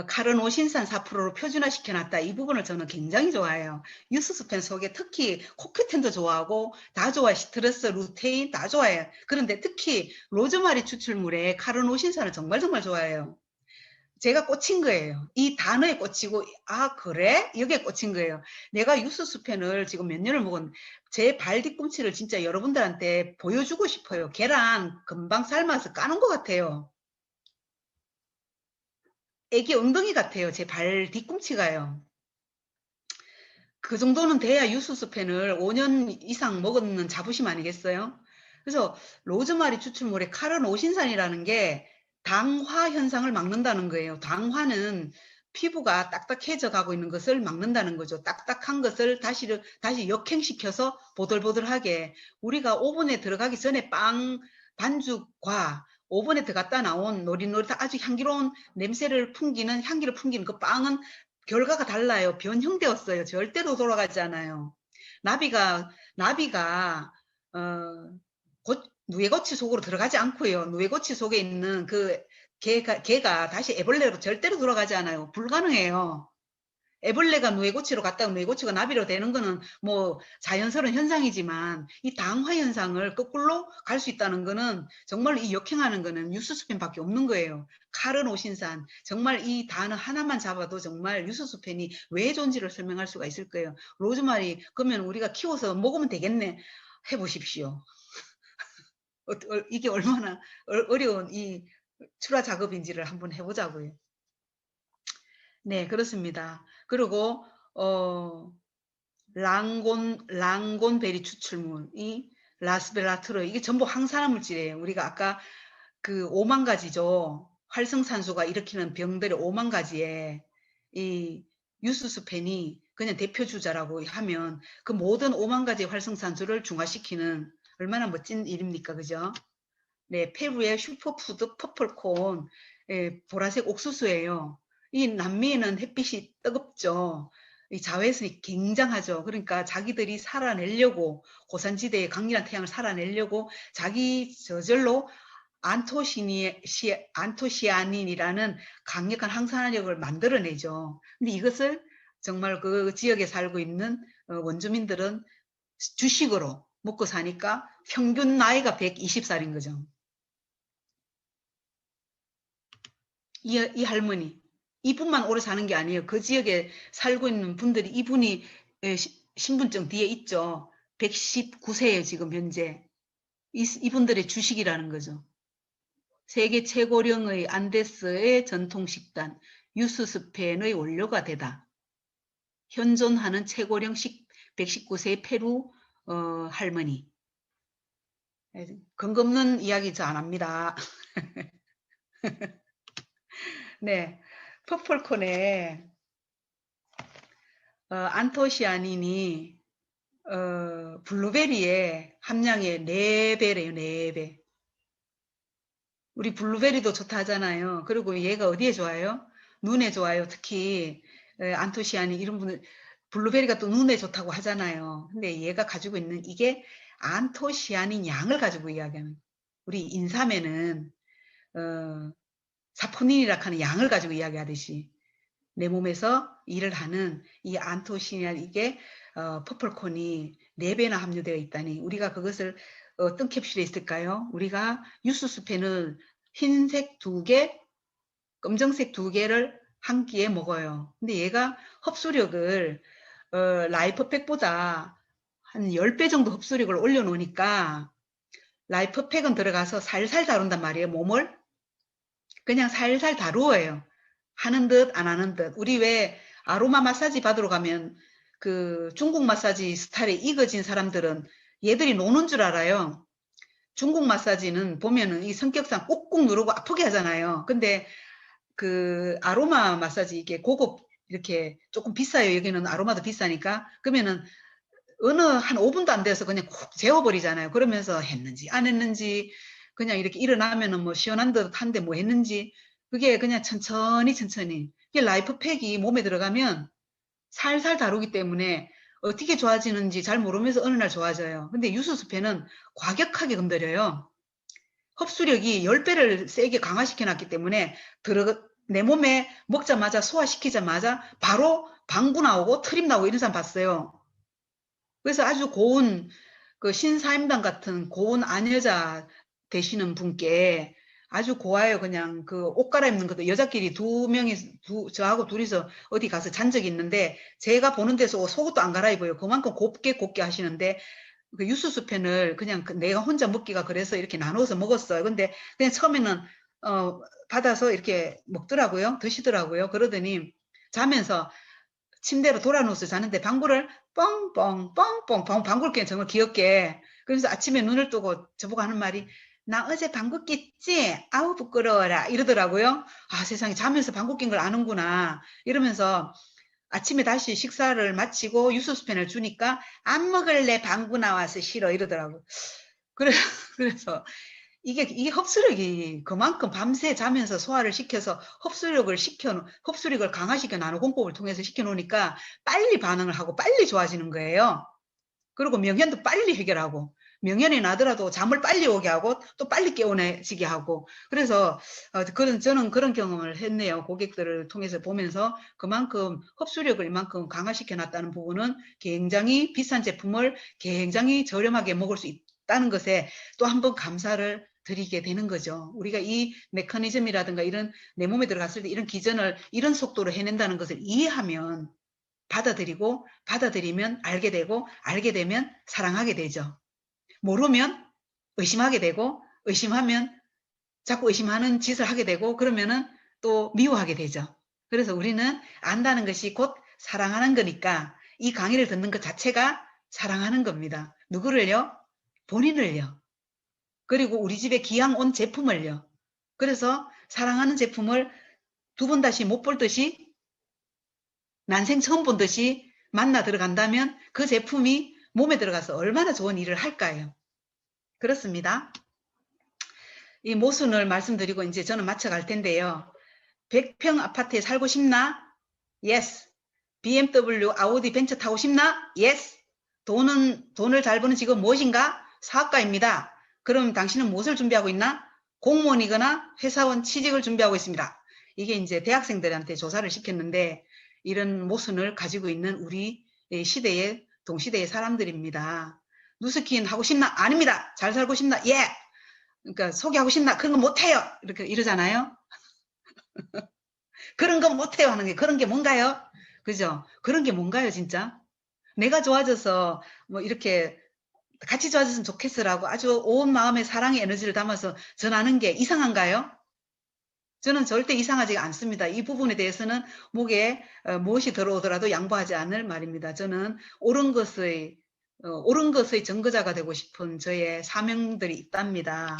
카르노신산 4%로 표준화시켜놨다. 이 부분을 저는 굉장히 좋아해요. 유수스펜 속에 특히 코큐텐도 좋아하고 다 좋아해. 시트러스, 루테인 다 좋아해요. 그런데 특히 로즈마리 추출물에 카르노신산을 정말 좋아해요. 제가 꽂힌 거예요. 이 단어에 꽂히고 그래? 여기에 꽂힌 거예요. 내가 유수스펜을 지금 몇 년을 먹은 제 발 뒤꿈치를 진짜 여러분들한테 보여주고 싶어요. 계란 금방 삶아서 까는 것 같아요. 애기 엉덩이 같아요. 제 발 뒤꿈치가요. 그 정도는 돼야 유수스펜을 5년 이상 먹는 자부심 아니겠어요? 그래서 로즈마리 추출물에 카르노신산이라는 게 당화 현상을 막는다는 거예요. 당화는 피부가 딱딱해져 가고 있는 것을 막는다는 거죠. 딱딱한 것을 다시 역행시켜서 보들보들하게. 우리가 오븐에 들어가기 전에 빵 반죽과 오븐에 들어갔다 나온 노릇노릇한 아주 향기로운 향기를 풍기는 그 빵은 결과가 달라요. 변형되었어요. 절대로 돌아가지 않아요. 나비가 누에고치 속으로 들어가지 않고요. 누에고치 속에 있는 그 개가 다시 애벌레로 절대로 돌아가지 않아요. 불가능해요. 애벌레가 누에고치로 갔다가 누에고치가 나비로 되는 거는 뭐 자연스러운 현상이지만 이 당화 현상을 거꾸로 갈 수 있다는 거는 정말 이 역행하는 거는 유수스펜밖에 없는 거예요. 카르노신산. 정말 이 단어 하나만 잡아도 정말 유수스펜이 왜 존재를 설명할 수가 있을 거예요. 로즈마리 그러면 우리가 키워서 먹으면 되겠네. 해보십시오. 이게 얼마나 어려운 이 출하 작업인지를 한번 해보자고요. 네, 그렇습니다. 그리고 랑곤베리 추출물이 라스베라트로 이게 전부 항산화 물질이에요. 우리가 아까 그 5만 가지죠. 활성산소가 일으키는 병들의 5만 가지에 이 유수스펜이 그냥 대표 주자라고 하면 그 모든 5만 가지 활성산소를 중화시키는 얼마나 멋진 일입니까, 그죠? 네, 페루의 슈퍼푸드 퍼플콘, 보라색 옥수수예요. 이 남미에는 햇빛이 뜨겁죠. 이 자외선이 굉장하죠. 그러니까 자기들이 살아내려고 고산지대의 강렬한 태양을 살아내려고 자기 저절로 안토시아닌이라는 강력한 항산화력을 만들어내죠. 근데 이것을 정말 그 지역에 살고 있는 원주민들은 주식으로 먹고 사니까 평균 나이가 120살인 거죠. 이 할머니 이분만 오래 사는 게 아니에요. 그 지역에 살고 있는 분들이 이분이 신분증 뒤에 있죠. 119세예요, 지금 현재. 이분들의 주식이라는 거죠. 세계 최고령의 안데스의 전통식단, 유스스펜의 원료가 되다. 현존하는 최고령 119세 페루 할머니. 근거 없는 이야기 저 안 합니다. 네, 퍼플콘에 안토시아닌이 블루베리의 함량의 4배래요, 4배. 우리 블루베리도 좋다 하잖아요. 그리고 얘가 어디에 좋아요? 눈에 좋아요. 특히 안토시아닌 이런 분들 블루베리가 또 눈에 좋다고 하잖아요. 근데 얘가 가지고 있는 이게 안토시아닌 양을 가지고 이야기하는, 우리 인삼에는 사포닌이라 하는 양을 가지고 이야기하듯이 내 몸에서 일을 하는 이 안토시아닌, 이게 퍼플콘이 4배나 함유되어 있다니, 우리가 그것을 어떤 캡슐에 있을까요? 우리가 유스스펜을 흰색 2개, 검정색 2개를 한 끼에 먹어요. 근데 얘가 흡수력을 라이프팩보다 한 10배 정도 흡수력을 올려놓으니까, 라이프팩은 들어가서 살살 다룬단 말이에요. 몸을 그냥 살살 다루어요. 하는 듯 안 하는 듯. 우리 왜 아로마 마사지 받으러 가면 그 중국 마사지 스타일에 익어진 사람들은 얘들이 노는 줄 알아요. 중국 마사지는 보면은 이 성격상 꾹꾹 누르고 아프게 하잖아요. 근데 그 아로마 마사지, 이게 고급, 이렇게 조금 비싸요. 여기는 아로마도 비싸니까. 그러면은 어느 한 5분도 안 돼서 그냥 콕 재워버리잖아요. 그러면서 했는지 안 했는지, 그냥 이렇게 일어나면은 뭐 시원한 듯 한데 뭐 했는지, 그게 그냥 천천히 이게 라이프팩이 몸에 들어가면 살살 다루기 때문에 어떻게 좋아지는지 잘 모르면서 어느 날 좋아져요. 근데 유수스펜은 과격하게 건드려요. 흡수력이 10배를 세게 강화시켜 놨기 때문에 내 몸에 먹자마자 소화시키자마자 바로 방구 나오고 트림 나오고 이런 사람 봤어요. 그래서 아주 고운 그 신사임당 같은 고운 아녀자 되시는 분께 아주 고와요. 그냥 그 옷 갈아입는 것도 여자끼리 저하고 둘이서 어디 가서 잔 적이 있는데, 제가 보는 데서 속옷도 안 갈아입어요. 그만큼 곱게 하시는데, 그 유수수펜을 그냥 내가 혼자 먹기가 그래서 이렇게 나눠서 먹었어요. 근데 그냥 처음에는 받아서 이렇게 먹더라고요. 드시더라고요. 그러더니 자면서 침대로 돌아 누워서 자는데 방구를 뻥뻥 방구를 뀌는, 정말 귀엽게. 그래서 아침에 눈을 뜨고 저보고 하는 말이, 나 어제 방구 꼈지? 아우 부끄러워라, 이러더라고요. 아, 세상에, 자면서 방구 낀 걸 아는구나 이러면서 아침에 다시 식사를 마치고 유수스펜을 주니까, 안 먹을래, 방구 나와서 싫어, 이러더라고. 그래서 이게 흡수력이 그만큼 밤새 자면서 소화를 시켜서 흡수력을 강화시켜 나는 공법을 통해서 시켜놓으니까 빨리 반응을 하고 빨리 좋아지는 거예요. 그리고 명현도 빨리 해결하고, 명현이 나더라도 잠을 빨리 오게 하고 또 빨리 깨어내지게 하고. 그래서 저는 그런 경험을 했네요. 고객들을 통해서 보면서 그만큼 흡수력을 이만큼 강화시켜 놨다는 부분은 굉장히 비싼 제품을 굉장히 저렴하게 먹을 수 있다는 것에 또 한 번 감사를 드리게 되는 거죠. 우리가 이 메커니즘이라든가 이런 내 몸에 들어갔을 때 이런 기전을 이런 속도로 해낸다는 것을 이해하면 받아들이면 알게 되고, 알게 되면 사랑하게 되죠. 모르면 의심하게 되고, 의심하면 자꾸 의심하는 짓을 하게 되고, 그러면은 또 미워하게 되죠. 그래서 우리는 안다는 것이 곧 사랑하는 거니까 이 강의를 듣는 것 자체가 사랑하는 겁니다. 누구를요? 본인을요. 그리고 우리 집에 기왕 온 제품을요. 그래서 사랑하는 제품을 두 번 다시 못 볼 듯이, 난생 처음 본 듯이 만나 들어간다면 그 제품이 몸에 들어가서 얼마나 좋은 일을 할까요? 그렇습니다. 이 모순을 말씀드리고 이제 저는 마쳐갈 텐데요. 100평 아파트에 살고 싶나? Yes. BMW, 아우디, 벤츠 타고 싶나? Yes. 돈을 잘 버는 직업 무엇인가? 사업가입니다. 그럼 당신은 무엇을 준비하고 있나? 공무원이거나 회사원 취직을 준비하고 있습니다. 이게 이제 대학생들한테 조사를 시켰는데, 이런 모순을 가지고 있는 우리 시대의 동시대의 사람들입니다. 누스킨 하고 싶나? 아닙니다. 잘 살고 싶나? 예. 그러니까 소개하고 싶나? 그런 거 못해요. 이렇게 이러잖아요. 그런 거 못해요 하는 게, 그런 게 뭔가요? 그죠? 그런 게 뭔가요, 진짜? 내가 좋아져서 뭐 이렇게 같이 좋아졌으면 좋겠어라고 아주 온 마음에 사랑의 에너지를 담아서 전하는 게 이상한가요? 저는 절대 이상하지 않습니다. 이 부분에 대해서는 목에 무엇이 들어오더라도 양보하지 않을 말입니다. 저는 옳은 것의 증거자가 되고 싶은 저의 사명들이 있답니다.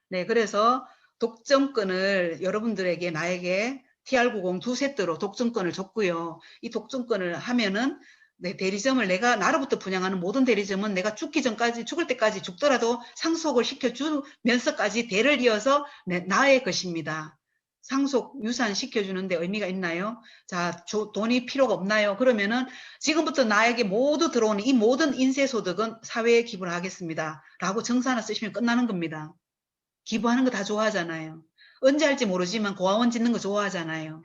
네, 그래서 독점권을 여러분들에게 나에게 TR90 두 세트로 독점권을 줬고요. 이 독점권을 하면은 네, 대리점을 내가 나로부터 분양하는 모든 대리점은 내가 죽기 전까지 죽을 때까지 죽더라도 상속을 시켜주면서까지 대를 이어서 나의 것입니다. 상속 유산 시켜주는데 의미가 있나요? 자, 돈이 필요가 없나요? 그러면은 지금부터 나에게 모두 들어오는 이 모든 인쇄소득은 사회에 기부를 하겠습니다. 라고 정사 하나 쓰시면 끝나는 겁니다. 기부하는 거 다 좋아하잖아요. 언제 할지 모르지만 고아원 짓는 거 좋아하잖아요.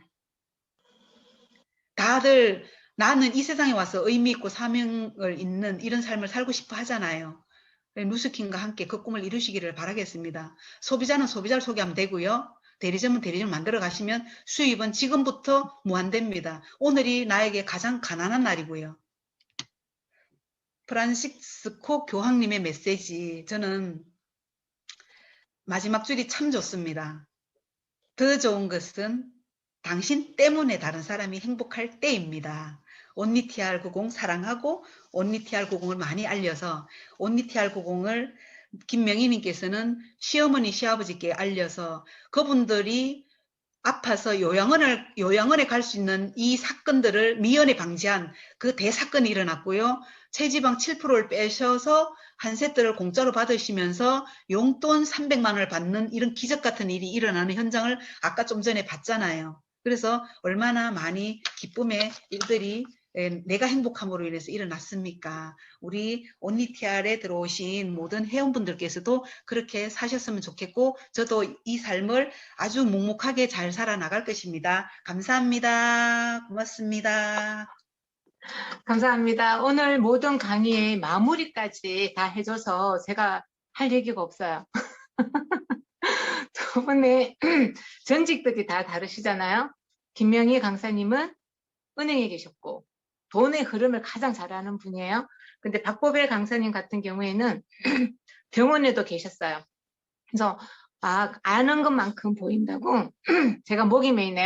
다들 나는 이 세상에 와서 의미 있고 사명을 잇는 이런 삶을 살고 싶어 하잖아요. 누스킨과 함께 그 꿈을 이루시기를 바라겠습니다. 소비자는 소비자를 소개하면 되고요. 대리점은 대리점을 만들어 가시면 수입은 지금부터 무한됩니다. 오늘이 나에게 가장 가난한 날이고요. 프란시스코 교황님의 메시지, 저는 마지막 줄이 참 좋습니다. 더 좋은 것은 당신 때문에 다른 사람이 행복할 때입니다. 온리TR90 사랑하고 온리TR90을 많이 알려서 온리TR90을 김명희님께서는 시어머니 시아버지께 알려서 그분들이 아파서 요양원에 갈 수 있는 이 사건들을 미연에 방지한 그 대사건이 일어났고요. 체지방 7%를 빼셔서 한 세트를 공짜로 받으시면서 용돈 300만 원을 받는 이런 기적 같은 일이 일어나는 현장을 아까 좀 전에 봤잖아요. 그래서 얼마나 많이 기쁨의 일들이 내가 행복함으로 인해서 일어났습니까? 우리 온리TR에 들어오신 모든 회원분들께서도 그렇게 사셨으면 좋겠고 저도 이 삶을 아주 묵묵하게 잘 살아나갈 것입니다. 감사합니다. 고맙습니다. 감사합니다. 오늘 모든 강의의 마무리까지 다 해줘서 제가 할 얘기가 없어요. 두 분의 전직들이 다 다르시잖아요. 김명희 강사님은 은행에 계셨고 돈의 흐름을 가장 잘 아는 분이에요. 근데 박보벨 강사님 같은 경우에는 병원에도 계셨어요. 그래서 아는 것만큼 보인다고 제가 목이 메이네요.